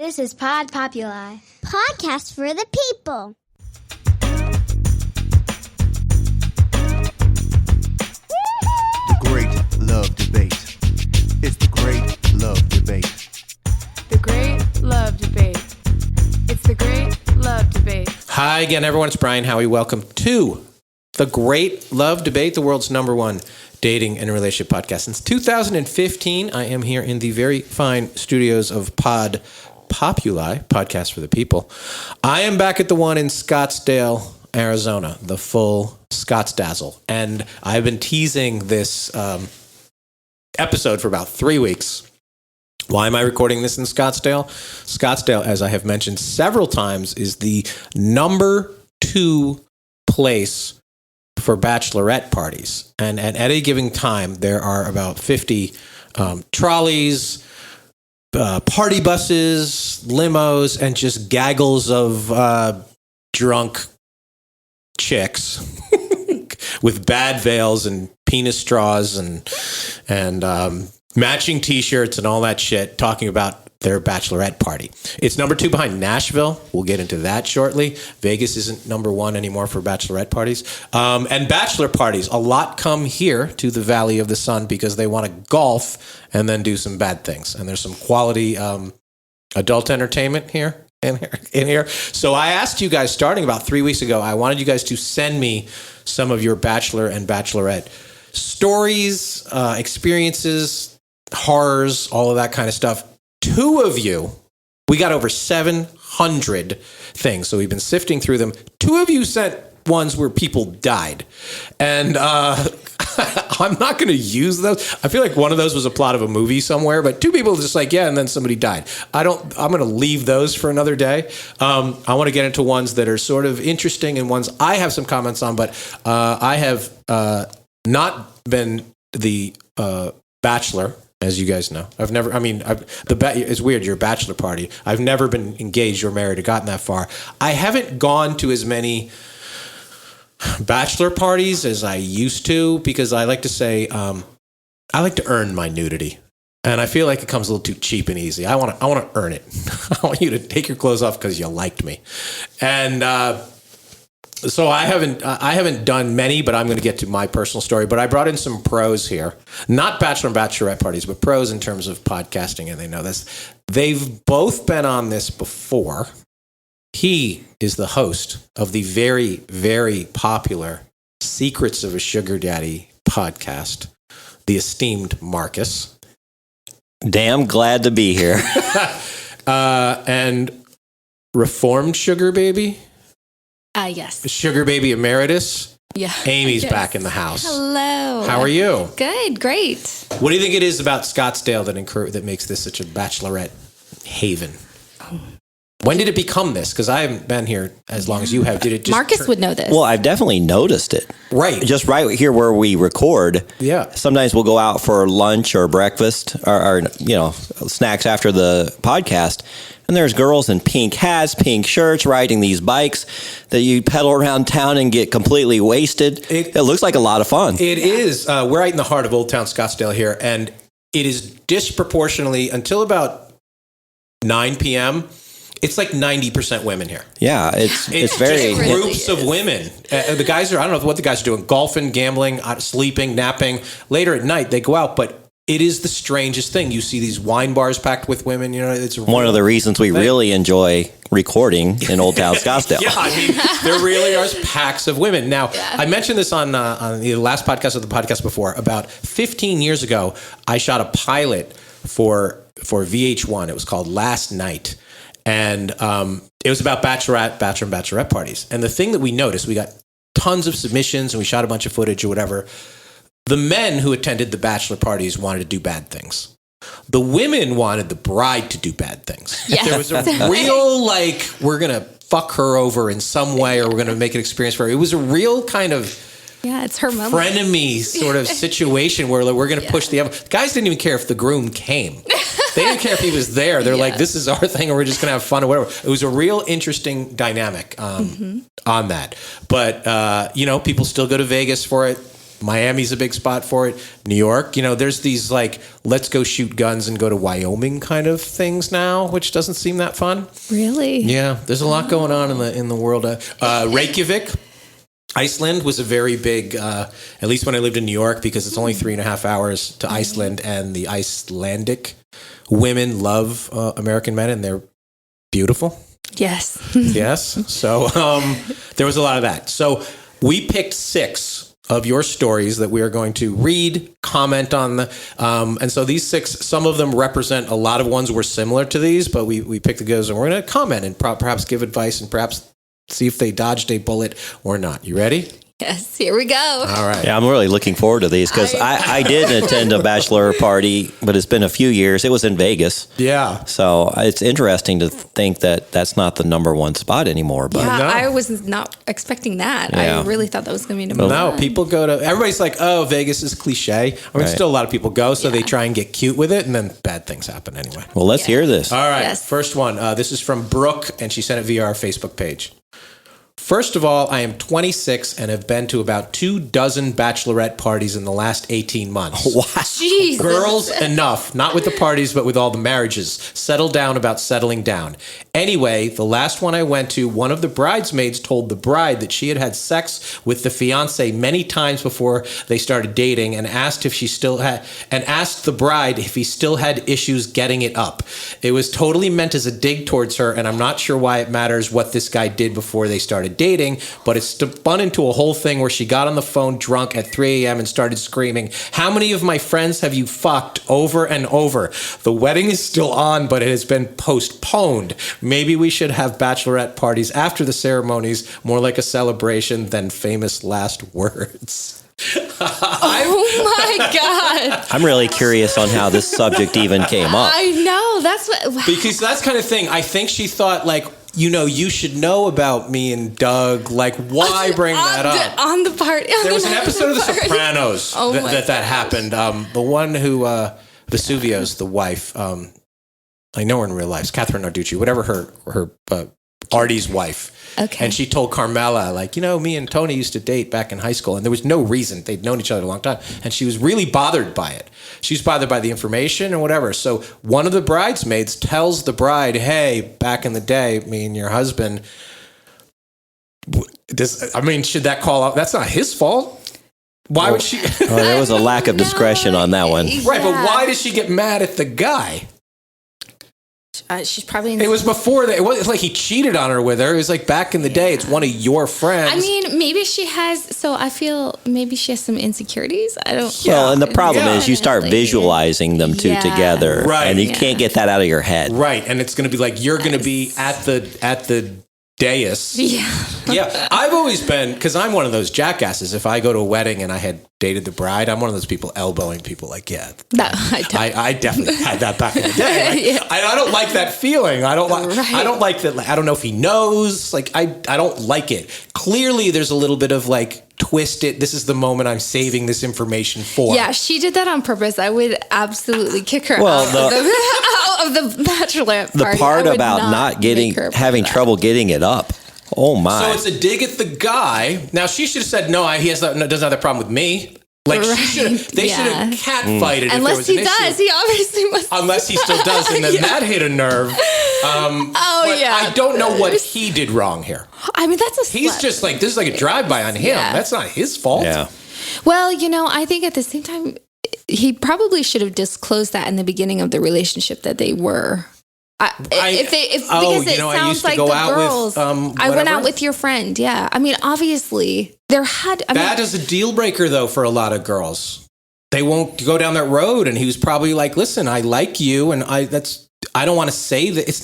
This is Pod Populi. Podcast for the people. The Great Love Debate. It's the Great Love Debate. The Great Love Debate. It's the Great Love Debate. Hi again, everyone. It's Brian Howie. Welcome to the Great Love Debate, the world's #1 dating and relationship podcast. Since 2015, I am here in the very fine studios of Pod Populi, Podcast for the People. I am back at the one in Scottsdale, Arizona, the full Scottsdazzle. And I've been teasing this episode for about 3 weeks. Why am I recording this in Scottsdale? Scottsdale, as I have mentioned several times, is the #2 place for bachelorette parties. And at any given time, there are about 50 trolleys, party buses, limos, and just gaggles of drunk chicks with bad veils and penis straws and matching T-shirts and all that shit, talking about their bachelorette party. It's #2 behind Nashville. We'll get into that shortly. Vegas isn't #1 anymore for bachelorette parties. And bachelor parties. A lot come here to the Valley of the Sun because they want to golf and then do some bad things. And there's some quality adult entertainment here. In here. So I asked you guys starting about 3 weeks ago, I wanted you guys to send me some of your bachelor and bachelorette stories, experiences, horrors, all of that kind of stuff. 2 of you, we got over 700 things. So we've been sifting through them. 2 of you sent ones where people died. And I'm not going to use those. I feel like one of those was a plot of a movie somewhere, but 2 people just like, yeah, and then somebody died. I'm going to leave those for another day. I want to get into ones that are sort of interesting and ones I have some comments on, but I have not been the bachelor, as you guys know. It's weird, you're a bachelor party. I've never been engaged or married or gotten that far. I haven't gone to as many bachelor parties as I used to because I like to say I like to earn my nudity, and I feel like it comes a little too cheap and easy. I want to earn it. I want you to take your clothes off because you liked me, and so I haven't done many, but I'm going to get to my personal story. But I brought in some pros here, not bachelor and bachelorette parties, but pros in terms of podcasting, and they know this. They've both been on this before. He is the host of the very, very popular Secrets of a Sugar Daddy podcast, the esteemed Marcus. Damn glad to be here. And reformed sugar baby. Yes. Sugar baby emeritus. Yeah. Amy's Yes. back in the house. Hello. How are you? Good. Great. What do you think it is about Scottsdale that makes this such a bachelorette haven? When did it become this? Because I haven't been here as long as you have. Did it just Marcus would know this. Well, I've definitely noticed it. Right. Just right here where we record. Yeah. Sometimes we'll go out for lunch or breakfast or snacks after the podcast. And there's girls in pink hats, pink shirts, riding these bikes that you pedal around town and get completely wasted. It looks like a lot of fun. It is. We're right in the heart of Old Town Scottsdale here. And it is disproportionately, until about 9 p.m., it's like 90% women here. Yeah, it's very just groups of women. The guys are, I don't know what the guys are doing, golfing, gambling, sleeping, napping. Later at night, they go out, but it is the strangest thing. You see these wine bars packed with women. You know, it's one of the reasons we really enjoy recording in Old Town Scottsdale. Yeah, I mean, there really are packs of women. Now, I mentioned this on the last podcast of the podcast before. About 15 years ago, I shot a pilot for VH1. It was called Last Night. And it was about bachelor and bachelorette parties. And the thing that we noticed, we got tons of submissions and we shot a bunch of footage or whatever. The men who attended the bachelor parties wanted to do bad things. The women wanted the bride to do bad things. Yes. There was a real, we're going to fuck her over in some way or we're going to make an experience for her. It was a real kind of it's her moment. Frenemy sort of situation where we're going to push the envelope. Guys didn't even care if the groom came. They didn't care if he was there. They're like, this is our thing, and we're just going to have fun or whatever. It was a real interesting dynamic on that. But, people still go to Vegas for it. Miami's a big spot for it. New York, there's these like, let's go shoot guns and go to Wyoming kind of things now, which doesn't seem that fun. Really? Yeah, there's a lot going on in the world. Reykjavik, Iceland was a very big, at least when I lived in New York, because it's only 3.5 hours to Iceland, and the Icelandic women love American men, and they're beautiful. Yes. Yes. So there was a lot of that. So we picked 6 of your stories that we are going to read, comment on and so these 6, some of them represent a lot of ones were similar to these, but we picked the goes and we're going to comment and perhaps give advice and perhaps see if they dodged a bullet or not. You ready? Yes, here we go. All right. Yeah, I'm really looking forward to these because I did attend a bachelor party, but it's been a few years. It was in Vegas. Yeah. So it's interesting to think that that's not the number one spot anymore. But Yeah, No. I was not expecting that. Yeah. I really thought that was going to be number No, one. people go to, everybody's like, oh, Vegas is cliche. I mean, Right. still a lot of people go, so they try and get cute with it, and then bad things happen anyway. well, let's hear this. All right, Yes. first one. This is from Brooke, and she sent it via our Facebook page. First of all, I am 26 and have been to about 24 bachelorette parties in the last 18 months. Jesus. Girls enough, not with the parties, but with all the marriages. Settle down about settling down. Anyway, the last one I went to, one of the bridesmaids told the bride that she had had sex with the fiance many times before they started dating, and asked the bride if he still had issues getting it up. It was totally meant as a dig towards her, and I'm not sure why it matters what this guy did before they started dating, but it spun into a whole thing where she got on the phone drunk at 3 a.m. and started screaming, "How many of my friends have you fucked?" over and over. The wedding is still on, but it has been postponed. Maybe we should have bachelorette parties after the ceremonies, more like a celebration than famous last words. Oh my God. I'm really curious on how this subject even came up. I know. That's what. Because that's kind of thing. I think she thought, like, you should know about me and Doug. Like, why bring that up? On the party. There was an episode of The party. Sopranos Oh my that happened. The one who, Vesuvio's the wife, I know her in real life, Catherine Narducci, whatever her Artie's wife. Okay. And she told Carmela, like, me and Tony used to date back in high school, and there was no reason. They'd known each other a long time. And she was really bothered by it. She was bothered by the information or whatever. So one of the bridesmaids tells the bride, hey, back in the day, me and your husband, should that call out? That's not his fault. Why would she? Oh, there was a lack of discretion on that one. Right, but why does she get mad at the guy? She's probably. It was before that. It wasn't like he cheated on her with her. It was like back in the day. It's one of your friends. I mean, maybe she has. So I feel maybe she has some insecurities. I don't. Well, and the problem Yeah. is you start visualizing them two Yeah. together, Right. and you Yeah. can't get that out of your head. right, and it's going to be like you're going to be at the dais. Yeah. Yeah, I've always been, because I'm one of those jackasses. If I go to a wedding and I had dated the bride, I'm one of those people elbowing people. Like, yeah, No, I don't. I definitely had that back in the day. Like, I don't like that feeling. I don't like that. Like, I don't know if he knows. Like, I don't like it. Clearly, there's a little bit of like twist it. This is the moment I'm saving this information for. Yeah, she did that on purpose. I would absolutely kick her Well, out of the bachelorette The party. part I would about not make her having do that. trouble getting it up. Oh my! So it's a dig at the guy. Now she should have said no. He doesn't have that problem with me. Like Right, they should have catfighted if there Unless was he an does, issue. he obviously must. Unless he still does, and then that hit a nerve. But yeah. I don't know what he did wrong here. I mean, that's a. He's slut. just like, this is like a drive-by on him. Yeah. That's not his fault. yeah. Well, I think at the same time, he probably should have disclosed that in the beginning of the relationship that they were. Because it I sounds used to like go the out girls. with, I went whatever. out with your friend. Yeah, I mean, obviously there had. That is a deal breaker, though, for a lot of girls. They won't go down that road. And he was probably like, listen, I like you. And I don't want to say that. He's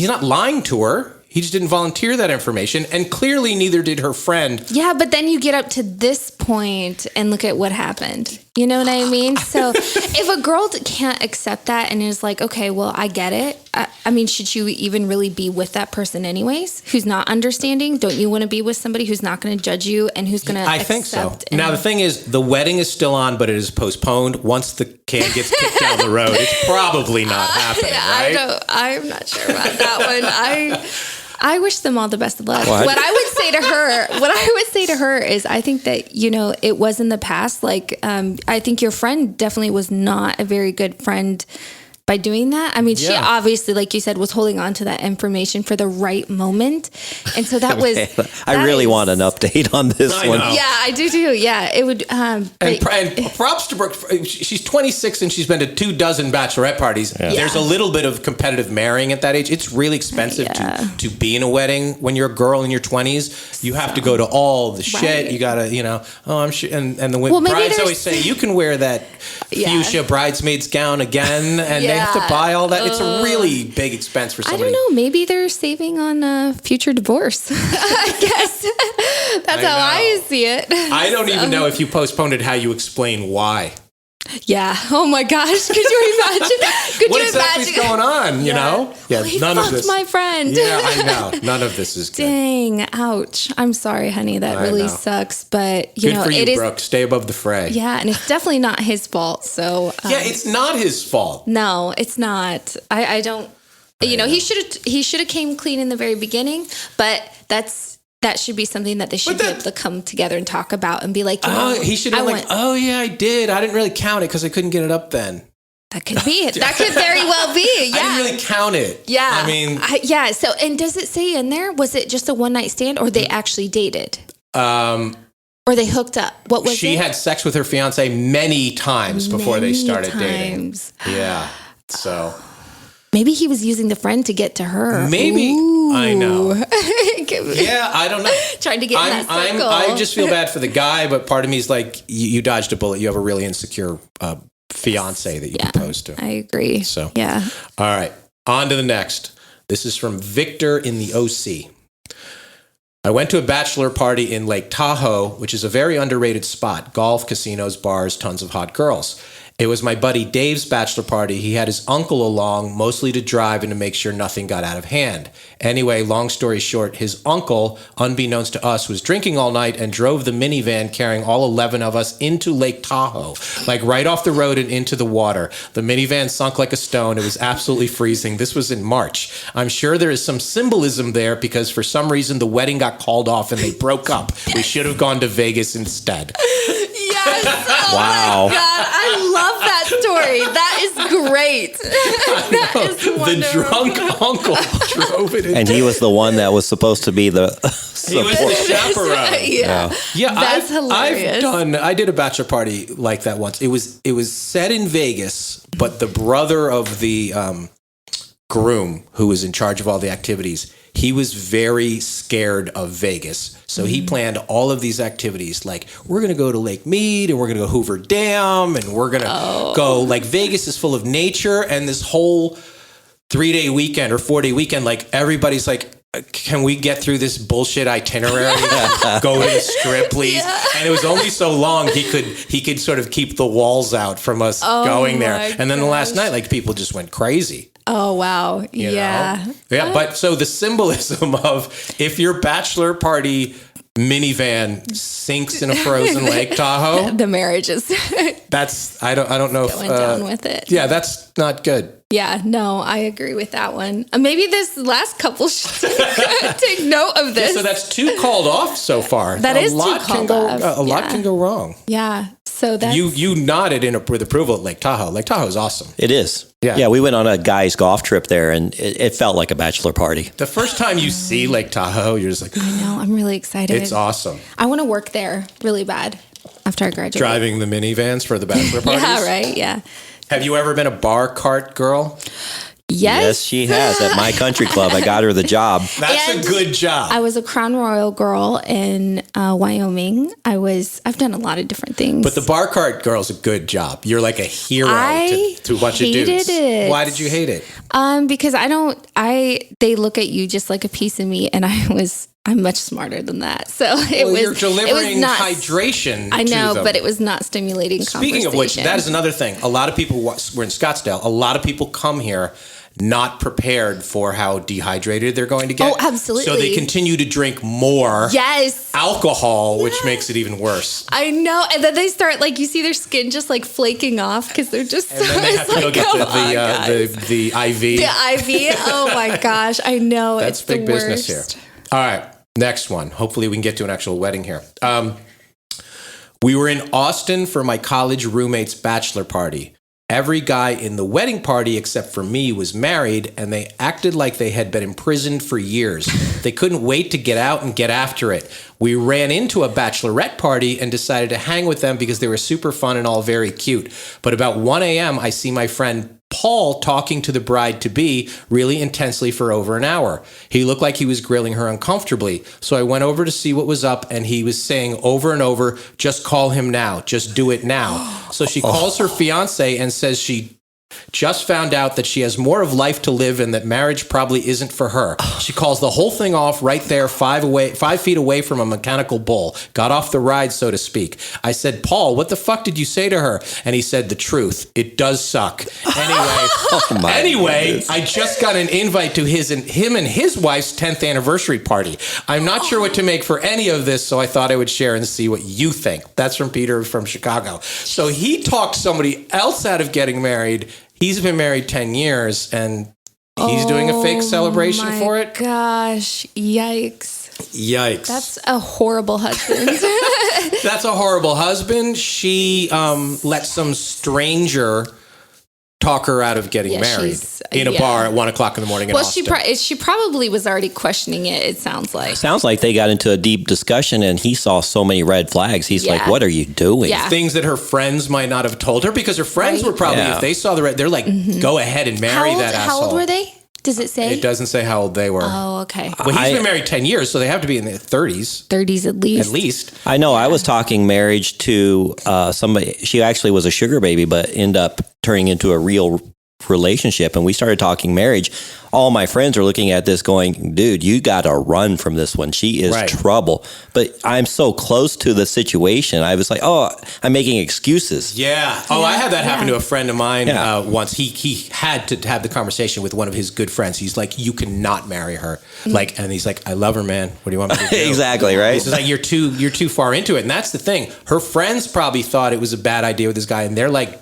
not lying to her. He just didn't volunteer that information. And clearly neither did her friend. Yeah, but then you get up to this point and look at what happened. You know what I mean? So if a girl can't accept that and is like, okay, well, I get it. I mean, should you even really be with that person anyways, who's not understanding? Don't you want to be with somebody who's not going to judge you and who's going to I think so. Now, the thing is, the wedding is still on, but it is postponed. Once the can gets kicked down the road, it's probably not happening, right? I'm not sure about that one. I wish them all the best of luck. What? What I would say to her is, I think that, it was in the past. Like, I think your friend definitely was not a very good friend by doing that. I mean, she obviously, like you said, was holding on to that information for the right moment. And so that was... I really want an update on this one. know. Yeah, I do too. Yeah, it would... And props to Brooke. She's 26 and she's been to 24 bachelorette parties. Yeah. There's a little bit of competitive marrying at that age. It's really expensive to be in a wedding when you're a girl in your 20s. You have to go to all the shit. You gotta, I'm sure. And the brides always say, you can wear that fuchsia bridesmaid's gown again, and they have to buy all that. It's a really big expense for somebody. I don't know. Maybe they're saving on a future divorce. I guess that's how I see it. I don't even know if you postponed it, how you explain why. Yeah. Oh my gosh. Could you imagine? What exactly is going on? You know? Yeah. He none of this. My friend. Yeah, I know. None of this is good. Dang. Ouch. I'm sorry, honey. That really sucks. But good for you, Brooke. Stay above the fray. Yeah, and it's definitely not his fault. So it's not his fault. No, it's not. I don't. He should have came clean in the very beginning. But that should be something that they should be able to come together and talk about and be like, he should have I did. I didn't really count it because I couldn't get it up then. That could be it. That could very well be. Yeah. I didn't really count it. Yeah. I mean. So, and does it say in there, was it just a one night stand or they actually dated? Or they hooked up? What was it? She had sex with her fiance many times before they started dating. Yeah. So. Maybe he was using the friend to get to her. Maybe. Ooh. I know. Yeah, I don't know. Trying to get in that circle. I just feel bad for the guy, but part of me is like, you dodged a bullet. You have a really insecure fiance that you proposed to. I agree. So, yeah. All right. On to the next. This is from Victor in the OC. I went to a bachelor party in Lake Tahoe, which is a very underrated spot. Golf, casinos, bars, tons of hot girls. It was my buddy Dave's bachelor party. He had his uncle along, mostly to drive and to make sure nothing got out of hand. Anyway, long story short, his uncle, unbeknownst to us, was drinking all night and drove the minivan carrying all 11 of us into Lake Tahoe, like right off the road and into the water. The minivan sunk like a stone. It was absolutely freezing. This was in March. I'm sure there is some symbolism there because for some reason the wedding got called off and they broke up. We should have gone to Vegas instead. Yes. Oh wow. My God. I love that story. That is great. That is wonderful. The drunk uncle drove it in. And he was the one that was supposed to be the he was the chaperone. Yeah. That's hilarious. I did a bachelor party like that once. It was set in Vegas, but the brother of the groom who was in charge of all the activities, he was very scared of Vegas. So he planned all of these activities. Like, we're going to go to Lake Mead and we're going to go Hoover Dam and we're going to go, like, Vegas is full of nature. And this whole 3-day weekend or 4-day weekend, like, everybody's like, can we get through this bullshit itinerary? Go to the strip, please. Yeah. And it was only so long he could sort of keep the walls out from us going there. And then the last night, like, people just went crazy. Oh, wow. You know? Yeah. But so the symbolism of if your bachelor party minivan sinks in a frozen Lake Tahoe, the marriage is I don't know going down with it. Yeah, that's not good. Yeah, no, I agree with that one. Maybe this last couple should take note of this. Yeah, so that's 2 called off so far. That is 2 called off. A lot can go wrong. Yeah. So that's... You nodded with approval at Lake Tahoe. Lake Tahoe is awesome. It is. Yeah, we went on a guy's golf trip there, and it felt like a bachelor party. The first time you see Lake Tahoe, you're just like... I know, I'm really excited. It's awesome. I want to work there really bad after I graduate. Driving the minivans for the bachelor parties? Yeah, right, yeah. Have you ever been a bar cart girl? Yes, she has at my country club. I got her the job. That's a good job. I was a Crown Royal girl in Wyoming. I've done a lot of different things. But the bar cart girl's a good job. You're like a hero to a bunch of dudes. It. Why did you hate it? Because they look at you just like a piece of meat, and I'm much smarter than that. So you're delivering hydration. I know, to them. but it was not stimulating. Speaking of which, that is another thing. A lot of people, we're in Scottsdale. A lot of people come here not prepared for how dehydrated they're going to get. Oh, absolutely. So they continue to drink more alcohol, which makes it even worse. I know. And then they start, like, you see their skin just, like, flaking off because they're just And then they have to go get the IV. The IV? Oh, my gosh. I know. That's it's big the business worst. here. All right. Next one. Hopefully we can get to an actual wedding here. We were in Austin for my college roommate's bachelor party. Every guy in the wedding party except for me was married, and they acted like they had been imprisoned for years. They couldn't wait to get out and get after it. We ran into a bachelorette party and decided to hang with them because they were super fun and all very cute. But about 1 a.m., I see my friend Paul talking to the bride-to-be really intensely for over an hour. He looked like he was grilling her uncomfortably. So I went over to see what was up, and he was saying over and over, just call him now. Just do it now. So she calls her fiance and says she just found out that she has more of life to live and that marriage probably isn't for her. She calls the whole thing off right there, 5 feet away from a mechanical bull. Got off the ride, so to speak. I said, Paul, what the fuck did you say to her? And he said, the truth. It does suck. Anyway, I just got an invite to him and his wife's 10th anniversary party. I'm not sure what to make for any of this, so I thought I would share and see what you think. That's from Peter from Chicago. So he talked somebody else out of getting married. He's been married 10 years, and he's doing a fake celebration for it. Gosh, yikes. That's a horrible husband. That's a horrible husband. She let some stranger talk her out of getting married in a bar at 1 o'clock in the morning in Austin. She probably was already questioning it, it sounds like. Sounds like they got into a deep discussion and he saw so many red flags. He's like, what are you doing? Yeah. Things that her friends might not have told her, because her friends were probably, if they saw the red, they're like, go ahead and marry that asshole. How old were they? Does it say? It doesn't say how old they were. Oh, okay. Well, he's been married 10 years, so they have to be in their 30s. 30s at least. At least. I know. I was talking marriage to somebody. She actually was a sugar baby, but ended up turning into a real relationship. And we started talking marriage. All my friends are looking at this going, dude, you got to run from this one. She is trouble. But I'm so close to the situation. I was like, I'm making excuses. Yeah. Oh, I had that happen to a friend of mine once. He had to have the conversation with one of his good friends. He's like, you cannot marry her. And he's like, I love her, man. What do you want me to do? Exactly, right? He's like, you're too far into it. And that's the thing. Her friends probably thought it was a bad idea with this guy. And they're like,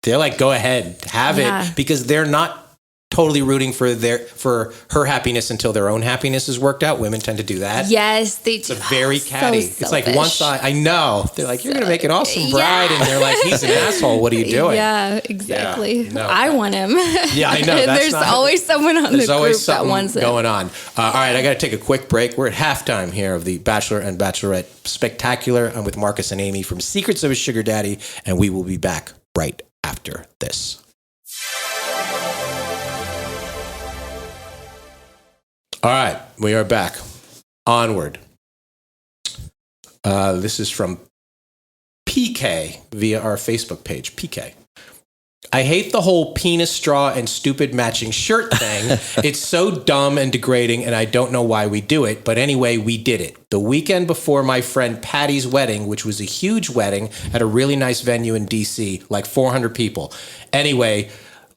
go ahead, have it, because they're not totally rooting for her happiness until their own happiness is worked out. Women tend to do that. Yes, it's a very catty. So it's like one side. I know they're like, you're gonna make an awesome bride, and they're like, he's an asshole. What are you doing? Yeah, exactly. Yeah, no, I want him. Yeah, I know. There's always someone on the group that wants it. Going on. All right, I got to take a quick break. We're at halftime here of the Bachelor and Bachelorette Spectacular. I'm with Marcus and Amy from Secrets of a Sugar Daddy, and we will be back right after this. All right, we are back. Onward. This is from PK via our Facebook page. PK. I hate the whole penis straw and stupid matching shirt thing. It's so dumb and degrading, and I don't know why we do it. But anyway, we did it. The weekend before my friend Patty's wedding, which was a huge wedding at a really nice venue in D.C., like 400 people. Anyway,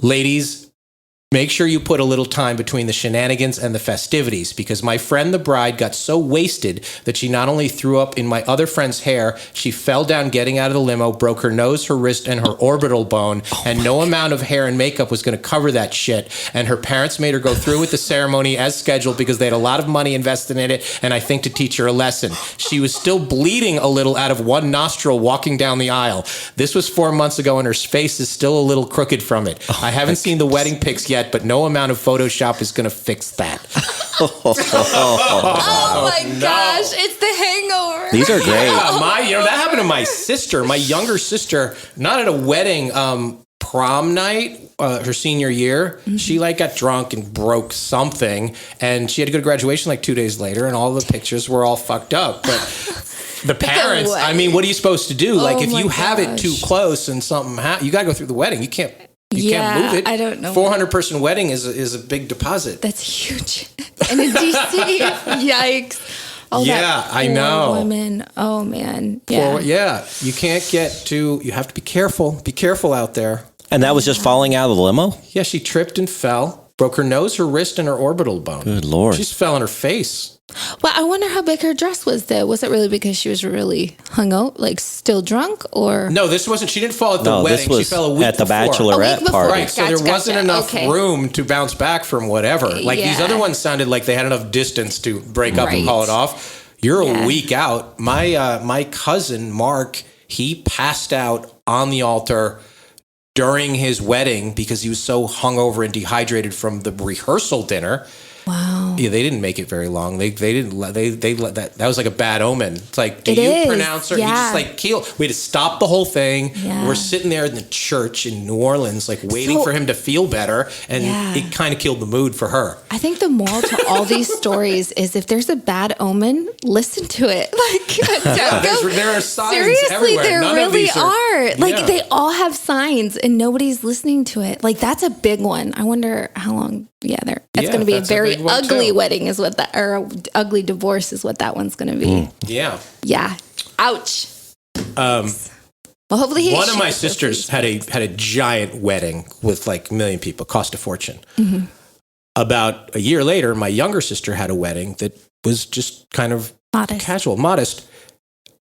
ladies, make sure you put a little time between the shenanigans and the festivities, because my friend, the bride, got so wasted that she not only threw up in my other friend's hair, she fell down getting out of the limo, broke her nose, her wrist, and her orbital bone, and no amount of hair and makeup was going to cover that shit. And her parents made her go through with the ceremony as scheduled because they had a lot of money invested in it, and I think to teach her a lesson. She was still bleeding a little out of one nostril walking down the aisle. This was 4 months ago, and her face is still a little crooked from it. I haven't seen the wedding pics yet, but no amount of Photoshop is going to fix that. Oh my gosh, it's the Hangover. These are great. Yeah, that happened to my sister, my younger sister, not at a wedding, prom night, her senior year. Mm-hmm. She got drunk and broke something, and she had to go to graduation 2 days later, and all the pictures were all fucked up. But the parents, what are you supposed to do? If you have it too close and something happens, you got to go through the wedding. You can't move it. I don't know. 400-person wedding is a big deposit. That's huge. And in DC, yikes. I know. Women. Oh man. You can't you have to be careful. Be careful out there. And that was just falling out of the limo? Yeah, she tripped and fell, broke her nose, her wrist, and her orbital bone. Good Lord. She just fell on her face. Well, I wonder how big her dress was, though. Was it really because she was really hung out, like still drunk, or? No, this wasn't. She didn't fall at the wedding. This was she fell a week at the before. Bachelorette party. Right, so there wasn't enough Okay. room to bounce back from whatever. Like these Yeah. other ones sounded like they had enough distance to break up and Right. call it off. You're Yeah. a week out. My cousin Mark, he passed out on the altar during his wedding because he was so hungover and dehydrated from the rehearsal dinner. Wow. Yeah, they didn't make it very long. They didn't let that was like a bad omen. It's like, do It you is, pronounce her? He yeah. just like killed. We had to stop the whole thing. Yeah. We're sitting there in the church in New Orleans, like waiting So- for him to feel better, and Yeah. it kind of killed the mood for her. I think the moral to all these stories is if there's a bad omen, listen to it. Like, don't go. There are signs Seriously, everywhere. there None of really these are. Like, Yeah. they all have signs and nobody's listening to it. Like, that's a big one. I wonder how long. Yeah, it's Yeah, going to be a that's a very big one, ugly too. wedding, is what that, or a ugly divorce is what that one's going to be. Yeah. Yeah. Ouch. Well, hopefully he. One of my sisters had a giant wedding with like a million people, cost a fortune. Mm-hmm. About a year later, my younger sister had a wedding that was just kind of Modest. casual, modest.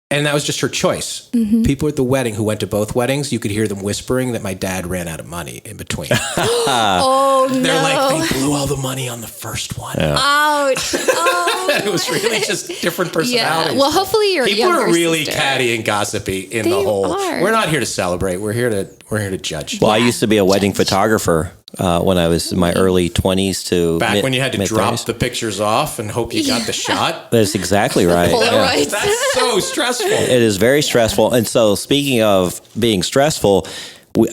And that was just her choice. Mm-hmm. People at the wedding who went to both weddings, you could hear them whispering that my dad ran out of money in between. Oh, no. They're like, they blew all the money on the first one. Ouch. Oh, It was really just different yeah. personalities. Well, hopefully your People younger are really sister. catty and gossipy in the They whole. are. We're not here to celebrate. We're here to judge. Well, I used to be a wedding photographer when I was in my early 20s to Back when you had to drop mid-30s. the pictures off and hope you got the shot. That's exactly right. Yeah. Polaroids. That's so stressful. It is very stressful. And so, speaking of being stressful,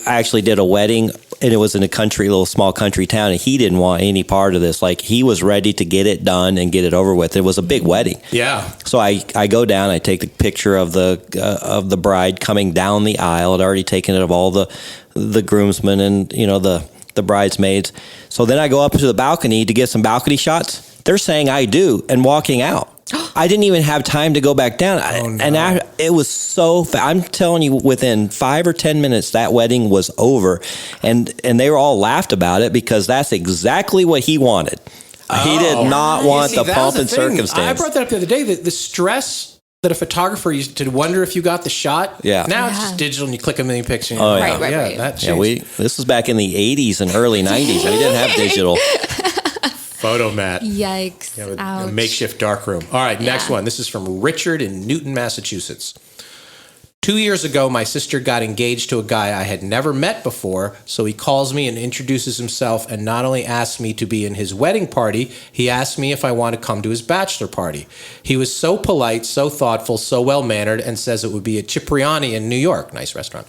I actually did a wedding, and it was in a little small country town, and he didn't want any part of this. Like, he was ready to get it done and get it over with. It was a big wedding. Yeah. So I go down, I take the picture of the bride coming down the aisle. I'd already taken it of all the groomsmen and the bridesmaids. So then I go up to the balcony to get some balcony shots. They're saying I do and walking out. I didn't even have time to go back down. And it was so fast. I'm telling you, within 5 or 10 minutes, that wedding was over. And they were all laughed about it because that's exactly what he wanted. He did not want the that pomp was and the thing. circumstance. I brought that up the other day, the stress that a photographer used to wonder if you got the shot. Yeah. Now it's Yeah. just digital and you click a million pictures. Oh, yeah. Right. That Yeah, changed. this was back in the 80s and early 90s. We didn't have digital. Photo mat. Yikes. Yeah, with a Ouch. makeshift darkroom. All right, next Yeah. one. This is from Richard in Newton, Massachusetts. 2 years ago, my sister got engaged to a guy I had never met before, so he calls me and introduces himself and not only asks me to be in his wedding party, he asked me if I want to come to his bachelor party. He was so polite, so thoughtful, so well-mannered, and says it would be a Cipriani in New York, nice restaurant,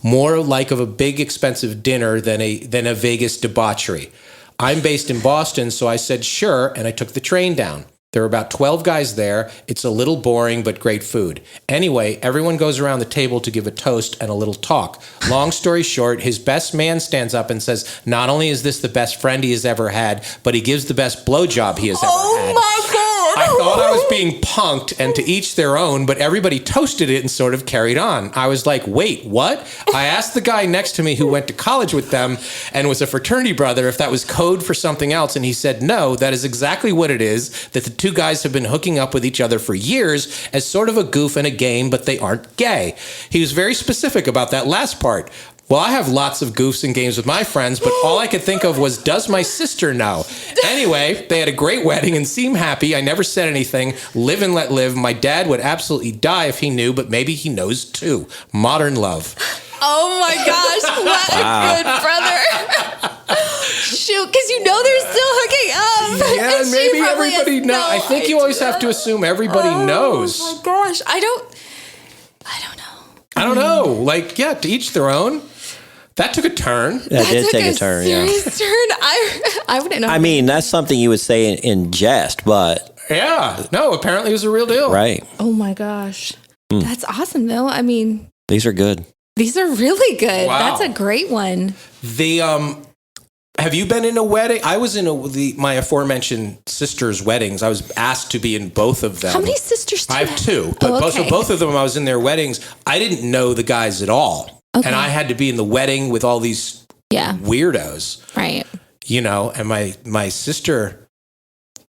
more like of a big expensive dinner than a Vegas debauchery. I'm based in Boston, so I said sure, and I took the train down. There are about 12 guys there. It's a little boring, but great food. Anyway, everyone goes around the table to give a toast and a little talk. Long story short, his best man stands up and says, not only is this the best friend he has ever had, but he gives the best blowjob he has ever had. Oh my God. I thought I was being punked and to each their own, but everybody toasted it and sort of carried on. I was like, wait, what? I asked the guy next to me who went to college with them and was a fraternity brother if that was code for something else. And he said, no, that is exactly what it is, that the two guys have been hooking up with each other for years as sort of a goof and a game, but they aren't gay. He was very specific about that last part. Well, I have lots of goofs and games with my friends, but all I could think of was, does my sister know? Anyway, they had a great wedding and seemed happy. I never said anything. Live and let live. My dad would absolutely die if he knew, but maybe he knows too. Modern love. Oh my gosh, what a good brother. Shoot, because they're still hooking up. Yeah, and she maybe probably has everybody knows. no I think you always have to assume everybody knows. Oh my gosh, I don't know. I don't know. Like, yeah, to each their own. That took a turn. That did take a turn, yeah. serious turn. I wouldn't know. I mean, that's something you would say in jest, but Yeah. No, apparently it was a real deal. right. Oh my gosh. That's awesome though. I mean, These are good. these are really good. Wow. That's a great one. Have you been in a wedding? I was in my aforementioned sister's weddings. I was asked to be in both of them. How many sisters do you I have two, but Oh, okay. both of them, I was in their weddings. I didn't know the guys at all. Okay. And I had to be in the wedding with all these Yeah. weirdos. Right. you know, and my sister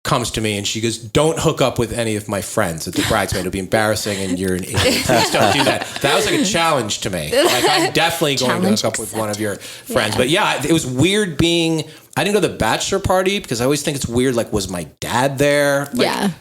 comes to me and she goes, don't hook up with any of my friends at the bridesmaid. It'll be embarrassing and you're an idiot. Please don't do that. That was like a challenge to me. Like, I'm definitely going to hook up with one of your friends. But yeah, it was weird being, I didn't go to the bachelor party because I always think it's weird. Like, was my dad there? Like,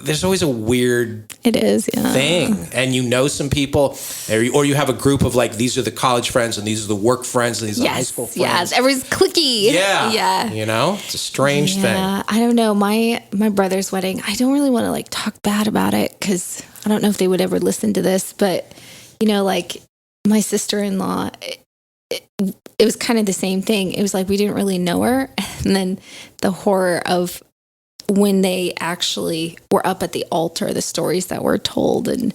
there's always a weird thing. And you know some people, or you have a group of like, these are the college friends and these are the work friends and these are the high school friends. Yes, everyone's cliquey. Yeah. You know, it's a strange thing. I don't know. My brother's wedding, I don't really want to like talk bad about it because I don't know if they would ever listen to this, but you know, like my sister-in-law, it was kind of the same thing. It was like, we didn't really know her. And then the horror of when they actually were up at the altar, the stories that were told, and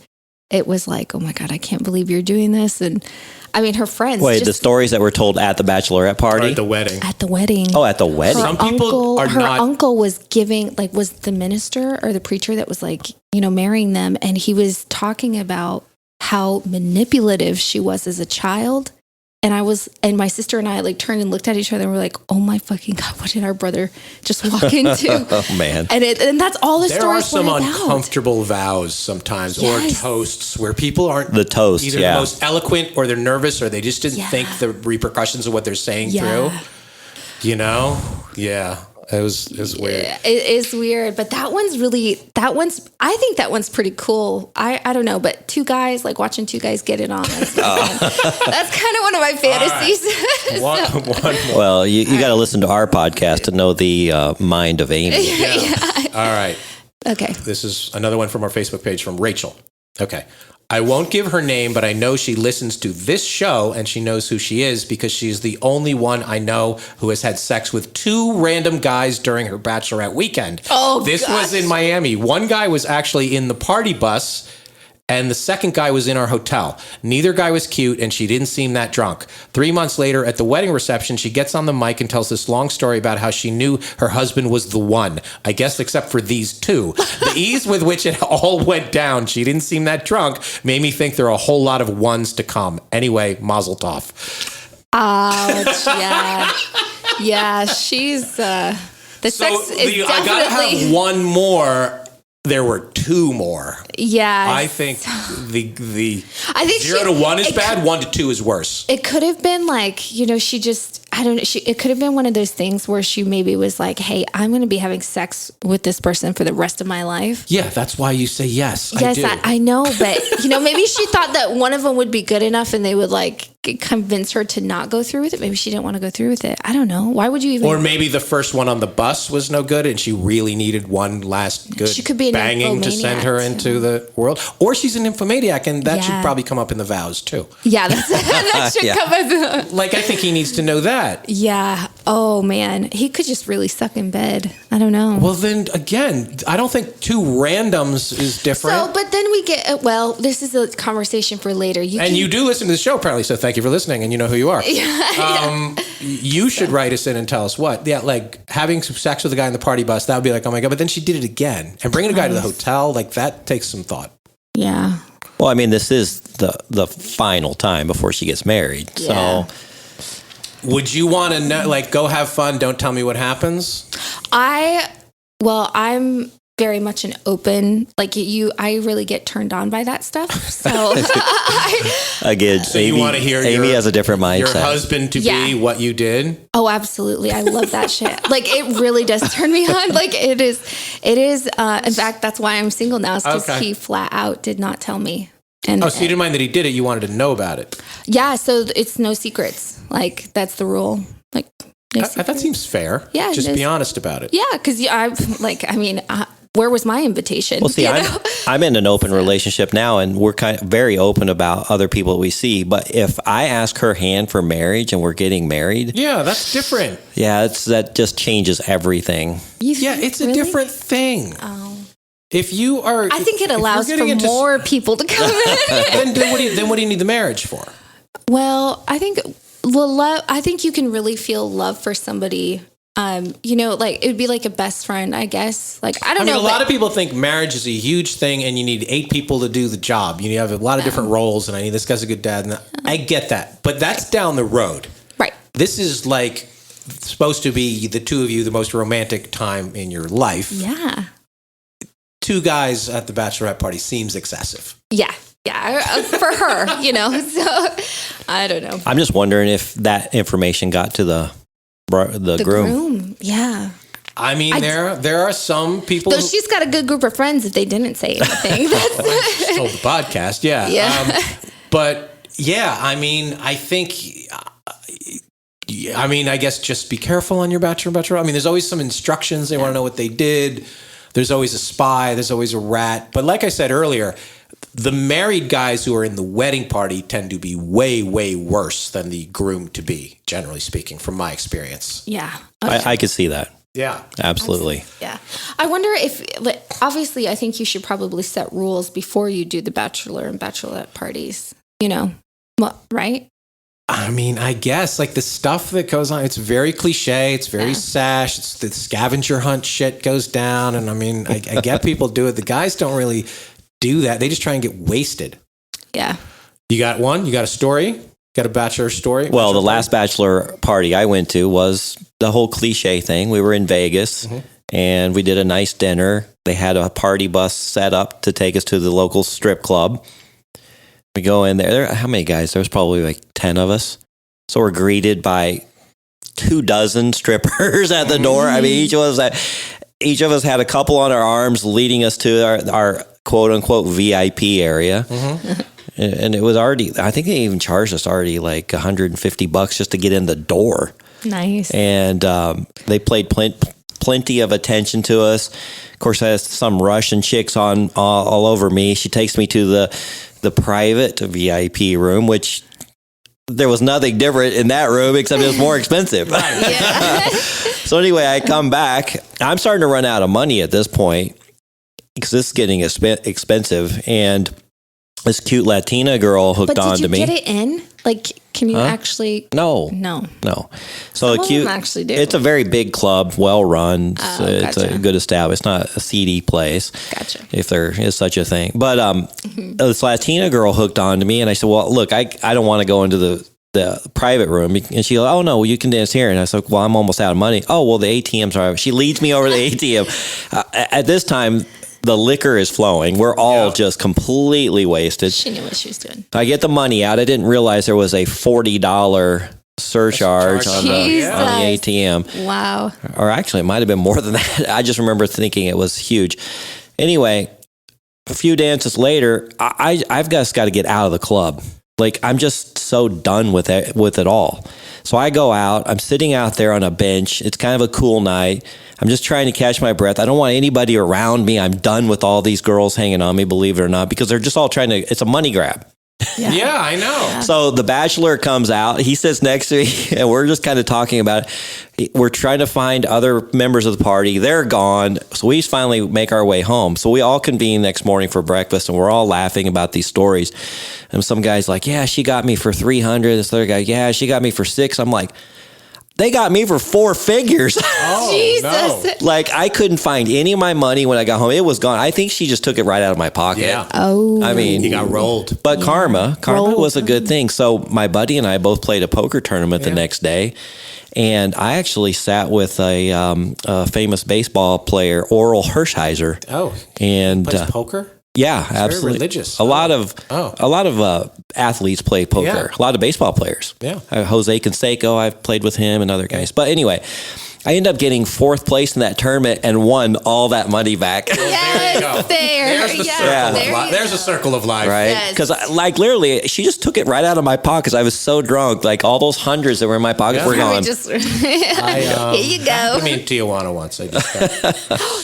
it was like, oh my God, I can't believe you're doing this. And I mean, her friends. Wait, the stories that were told at the bachelorette party? Or at the wedding. At the wedding. Oh, at the wedding. Some people her uncle was giving, like, was the minister or the preacher that was like, you know, marrying them. And he was talking about how manipulative she was as a child. And my sister and I like turned and looked at each other and we're like, oh my fucking God, what did our brother just walk into? Oh man. And that's all the there stories are some were about. uncomfortable vows sometimes, or toasts where people aren't the toast, either the most eloquent or they're nervous or they just didn't think the repercussions of what they're saying through. You know? Yeah. It was weird. It is weird, but I think that one's pretty cool. I don't know, but two guys, like watching two guys get it on. That's kind of one of my fantasies. One more. Well, you got to listen to our podcast to know the mind of Amy. All right. Okay. This is another one from our Facebook page from Rachel. Okay. I won't give her name, but I know she listens to this show and she knows who she is because she's the only one I know who has had sex with two random guys during her bachelorette weekend. Oh, this was in Miami. One guy was actually in the party bus and the second guy was in our hotel. Neither guy was cute and she didn't seem that drunk. 3 months later at the wedding reception, she gets on the mic and tells this long story about how she knew her husband was the one. I guess except for these two. The ease with which it all went down, she didn't seem that drunk, made me think there are a whole lot of ones to come. Anyway, mazel tov. Ouch, yeah. Yeah, she's, the sex is definitely... I gotta have one more. There were two more. Yeah. I think the I think 0 to 1 is bad. 1 to 2 is worse. It could have been like, you know, she just, I don't know. It could have been one of those things where she maybe was like, hey, I'm going to be having sex with this person for the rest of my life. Yeah, that's why you say yes. Yes, I know. But, you know, maybe she thought that one of them would be good enough and they would like convince her to not go through with it. Maybe she didn't want to go through with it. I don't know. Why would you even? Or maybe the first one on the bus was no good and she really needed one last good she could be an banging to send her into the world. Or she's an nymphomaniac and that should probably come up in the vows too. Yeah, that should come up. Like, I think he needs to know that. Yeah. Oh, man. He could just really suck in bed. I don't know. Well, then again, I don't think two randoms is different. So, but then we get, well, this is a conversation for later. You do listen to the show, apparently, so thank you for listening, and you know who you are. You should write us in and tell us what. Yeah, like having some sex with a guy in the party bus, that would be like, oh my God, but then she did it again. And bringing a guy to the hotel, like that takes some thought. Yeah. Well, I mean, this is the final time before she gets married. Yeah. So would you want to know, like, go have fun, don't tell me what happens? I'm very much an open, like I really get turned on by that stuff. So again, so you want to hear Amy has a different mindset. Your husband to be what you did? Oh, absolutely. I love that shit. Like, it really does turn me on. Like, it is, in fact, that's why I'm single now, is because he flat out did not tell me. And, so you didn't mind that he did it, you wanted to know about it. Yeah, so it's no secrets. Like, that's the rule. Like, that seems fair. Yeah, just be honest about it. Yeah, because where was my invitation? Well, see, I'm in an open relationship now, and we're kind of very open about other people we see. But if I ask her hand for marriage and we're getting married, yeah, that's different. Yeah, that just changes everything. It's a different thing. Oh. If you are, I think it allows for more people to come in. then what do you need the marriage for? Well, I think love. I think you can really feel love for somebody. You know, like it would be like a best friend, I guess. Like, I don't know. A lot of people think marriage is a huge thing and you need 8 people to do the job. You have a lot of different roles and I need this guy's a good dad. And I get that, but that's down the road. Right. This is like supposed to be the two of you the most romantic time in your life. Yeah. Two guys at the bachelorette party seems excessive. Yeah. Yeah. For her, so I don't know. I'm just wondering if that information got to the groom. Yeah. I mean, there are some people. Though she's got a good group of friends if they didn't say anything. I told the podcast, yeah. Yeah. But yeah, I mean, I think. I guess just be careful on your bachelor. I mean, there's always some instructions. They want to know what they did. There's always a spy. There's always a rat. But like I said earlier, the married guys who are in the wedding party tend to be way, way worse than the groom-to-be, generally speaking, from my experience. Yeah. I could see that. Yeah. Absolutely. Yeah. I wonder if, obviously, I think you should probably set rules before you do the bachelor and bachelorette parties, Well, right? I mean, I guess like the stuff that goes on, it's very cliche. It's very sash. It's the scavenger hunt shit goes down. And I mean, I get people do it. The guys don't really do that. They just try and get wasted. Yeah. You got one? You got a story? Got a bachelor story? Well, the last bachelor party I went to was the whole cliche thing. We were in Vegas and we did a nice dinner. They had a party bus set up to take us to the local strip club. We go in there. How many guys? There was probably like 10 of us. So we're greeted by 24 strippers at the door. I mean, each of us had a couple on our arms leading us to our quote unquote VIP area. And it was already, I think they even charged us already like $150 just to get in the door. Nice. And they played plenty of attention to us. Of course, I had some Russian chicks on all over me. She takes me to the private VIP room, which there was nothing different in that room except it was more expensive. So anyway, I come back. I'm starting to run out of money at this point because this is getting expensive. And this cute Latina girl hooked on to me. But did you get it in? Like, can you actually? No. So Some of them actually do. It's a very big club, well run. It's gotcha. a good establishment. It's not a seedy place. Gotcha. If there is such a thing. But this Latina girl hooked on to me, and I said, "Well, look, I don't want to go into the private room." And she goes, "Oh no, well, you can dance here." And I said, "Well, I'm almost out of money." "Oh, well, the ATMs are." She leads me over the ATM. At this time, the liquor is flowing. We're all just completely wasted. She knew what she was doing. I get the money out. I didn't realize there was a $40 surcharge on the ATM. Wow. Or actually, it might have been more than that. I just remember thinking it was huge. Anyway, a few dances later, I've just got to get out of the club. Like, I'm just so done with it all. So I go out. I'm sitting out there on a bench. It's kind of a cool night. I'm just trying to catch my breath. I don't want anybody around me. I'm done with all these girls hanging on me, believe it or not, because they're just all trying to, it's a money grab. Yeah, I know. So the bachelor comes out. He sits next to me, and we're just kind of talking about it. We're trying to find other members of the party. They're gone. So we finally make our way home. So we all convene next morning for breakfast, and we're all laughing about these stories. And some guy's like, "Yeah, she got me for $300. This other guy, "Yeah, she got me for $600. I'm like, they got me for 4 figures. Oh, Jesus. no. Like, I couldn't find any of my money when I got home. It was gone. I think she just took it right out of my pocket. Yeah. Oh. I mean, You got rolled. but karma was a good thing. So my buddy and I both played a poker tournament the next day. And I actually sat with a famous baseball player, Oral Hershiser. Oh. And Plays poker? yeah, Very absolutely. religious. A lot of athletes play poker. Yeah. A lot of baseball players. Yeah. Jose Canseco, I've played with him and other guys. But anyway, I ended up getting 4th place in that tournament and won all that money back. Yes, There's the circle of life. There's a circle of life. Right? Yes. Because, like, literally, she just took it right out of my pockets. I was so drunk. Like, all those hundreds that were in my pocket were gone. Just, Here you go. I mean, Tijuana once. I just got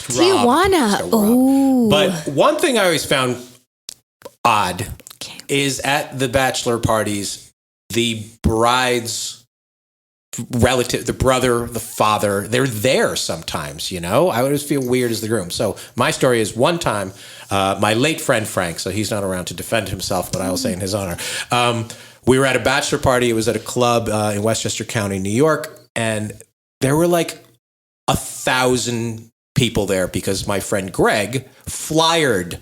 Tijuana. Oh. But one thing I always found odd is at the bachelor parties, the bride's relative, the brother, the father, they're there sometimes, I always feel weird as the groom. So my story is one time, my late friend Frank, so he's not around to defend himself, but I will say in his honor, we were at a bachelor party. It was at a club in Westchester County, New York, and there were like 1,000 people there because my friend Greg flyered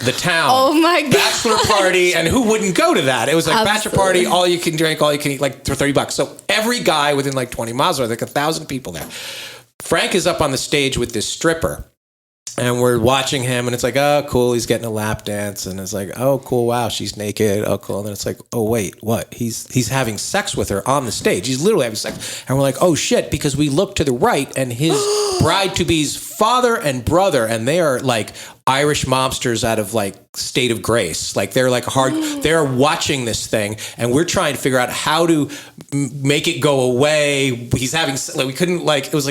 the town. Oh my God. Bachelor party, and who wouldn't go to that? It was like bachelor Absolutely. party, all you can drink, all you can eat, like for $30. So every guy within like 20 miles, like 1,000 people there. Frank is up on the stage with this stripper. And we're watching him, and it's like, oh, cool, he's getting a lap dance, and it's like, oh, cool, wow, she's naked, oh, cool, and then it's like, oh, wait, what? He's having sex with her on the stage. He's literally having sex, and we're like, oh shit, because we look to the right, and his bride-to-be's father and brother, and they are like Irish mobsters out of like State of Grace, like they're like they're watching this thing, and we're trying to figure out how to make it go away. He's having like we couldn't like it was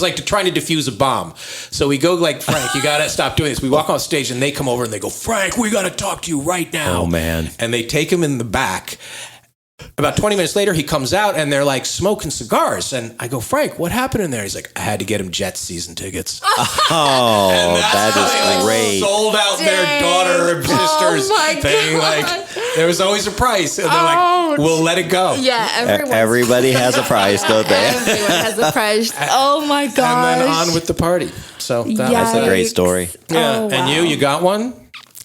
like trying to defuse a bomb. So we go like, Frank, you gotta stop doing this. We walk off stage, and they come over and they go, Frank, we gotta talk to you right now. Oh man! And they take him in the back. About 20 minutes later, he comes out, and they're like smoking cigars. And I go, Frank, what happened in there? He's like, I had to get him Jets season tickets. Oh, that is great. Sold out their daughter and sister's thing. God. Like there was always a price, and they're like, we'll let it go. Yeah, Everybody has a price, don't they? everyone has a price. Oh my gosh. And then on with the party. So That's a great story. Yeah. Oh, wow. And you got one?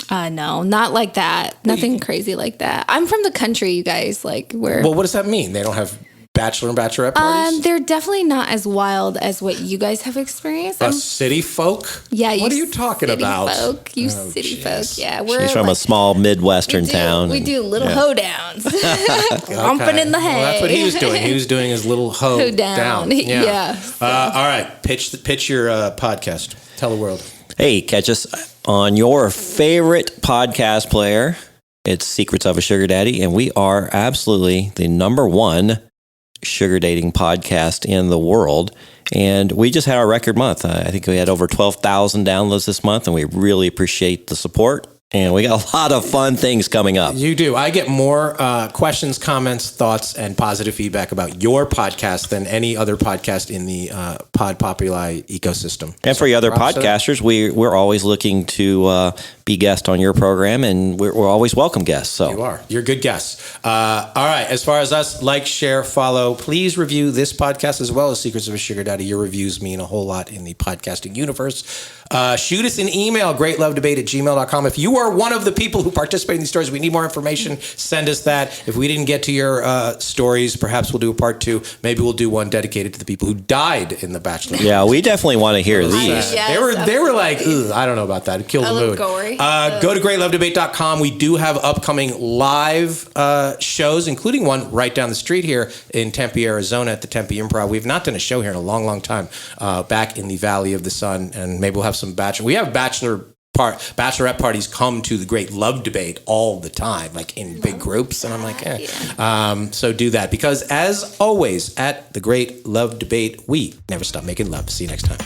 No, not like that. Nothing crazy like that. I'm from the country, you guys. Like we're. Well, what does that mean? They don't have Bachelor and Bachelorette parties? They're definitely not as wild as what you guys have experienced. Us city folk? Yeah, What are you talking city about? Folk, you Oh, city jeez. folk. Yeah, we're She's from a small Midwestern town. We do little hoedowns, lumping Okay. in the hay. Well, that's what he was doing. He was doing his little hoe down. Yeah. All right. Pitch your podcast. Tell the world. Hey, catch us on your favorite podcast player. It's Secrets of a Sugar Daddy, and we are absolutely the number one sugar dating podcast in the world. And we just had our record month. I think we had over 12,000 downloads this month, and we really appreciate the support. And we got a lot of fun things coming up. You do. I get more questions, comments, thoughts, and positive feedback about your podcast than any other podcast in the Pod Populi ecosystem. And for you other props to that. podcasters, we're always looking to be guests on your program, and we're always welcome guests. So You are. You're good guests. All right. As far as us, like, share, follow. Please review this podcast as well as Secrets of a Sugar Daddy. Your reviews mean a whole lot in the podcasting universe. Shoot us an email, greatloveDebate@gmail.com. If you are one of the people who participate in these stories, we need more information. Send us that. If we didn't get to your stories, perhaps we'll do a part 2. Maybe we'll do one dedicated to the people who died in The Bachelor. yeah, we definitely want to hear these. Yeah. They were like, ugh, I don't know about that. It killed the little mood. gory. Go to greatlovedebate.com. We do have upcoming live shows, including one right down the street here in Tempe, Arizona at the Tempe Improv. We've not done a show here in a long, long time, back in the Valley of the Sun, and maybe we'll have some we have bachelorette parties come to the Great Love Debate all the time, like in big groups, and I'm like, so do that, because as always at the Great Love Debate, we never stop making love. See you next time.